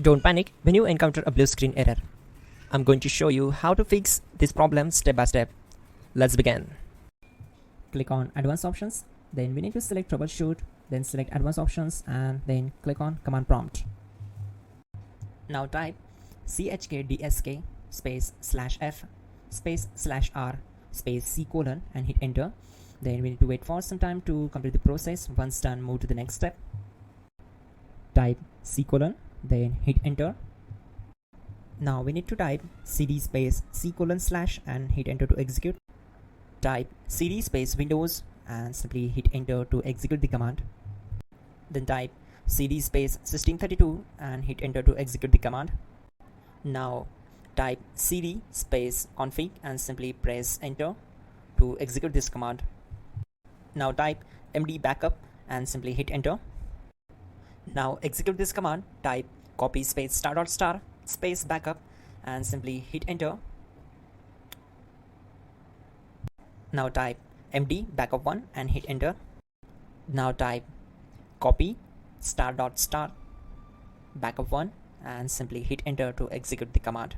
Don't panic when you encounter a blue screen error. I'm going to show you how to fix this problem step by step. Let's begin. Click on Advanced Options, then we need to select Troubleshoot, then select Advanced Options and then click on Command Prompt. Now type chkdsk space /f space /r space c colon and hit enter. Then we need to wait for some time to complete the process. Once done, move to the next step. Type c colon, then hit enter. Now we need to type cd space c colon / and hit enter to execute. Type cd space Windows and simply hit enter to execute the command. Then type cd space system32 and hit enter to execute the command. Now type cd space config and simply press enter to execute this command. Now type md backup and simply hit enter. Now execute this command. Type copy space *** space backup and simply hit enter. Now type md backup1 and hit enter. Now type copy *** backup1 and simply hit enter to execute the command.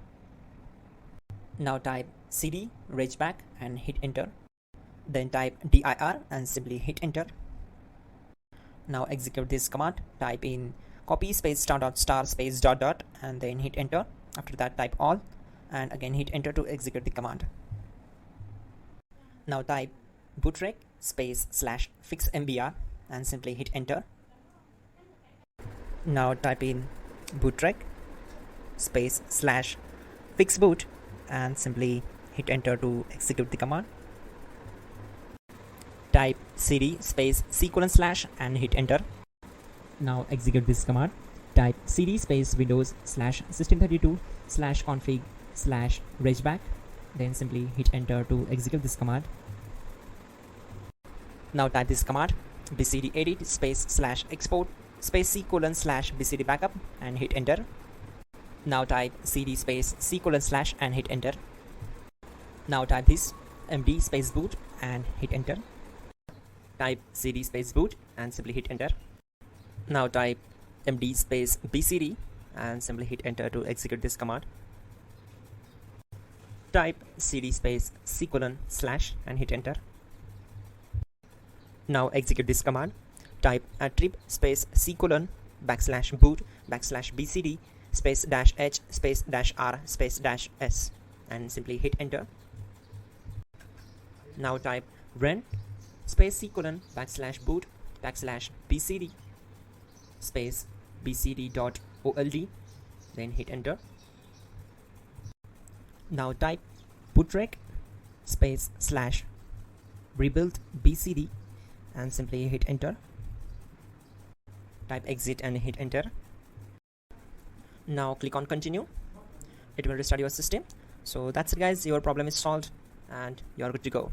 Now type cd regback and hit enter. Then type dir and simply hit enter. Now execute this command. Type in copy space ** space ... and then hit enter. After that type all and again hit enter to execute the command. Now type bootrec space /fixmbr and simply hit enter. Now type in bootrec space /fixboot and simply hit enter to execute the command. Type cd space c colon / and hit enter. Now execute this command. Type cd space Windows /system32 /config /regback, then simply hit enter to execute this command. Now type this command bcd edit space /export space c colon /bcd backup and hit enter. Now type cd space c colon / and hit enter. Now type this md space boot and hit enter. Type cd space boot and simply hit enter. Now type md space bcd and simply hit enter to execute this command. Type cd space c colon / and hit enter. Now execute this command. Type attrib space c colon /boot /bcd space -h space -r space -s and simply hit enter. Now type run space c colon /boot /bcd space bcd.old, then hit enter. Now type bootrec space /rebuild bcd and simply hit enter. Type exit and hit enter. Now click on continue. It will restart your system. So that's it guys, your problem is solved and you're good to go.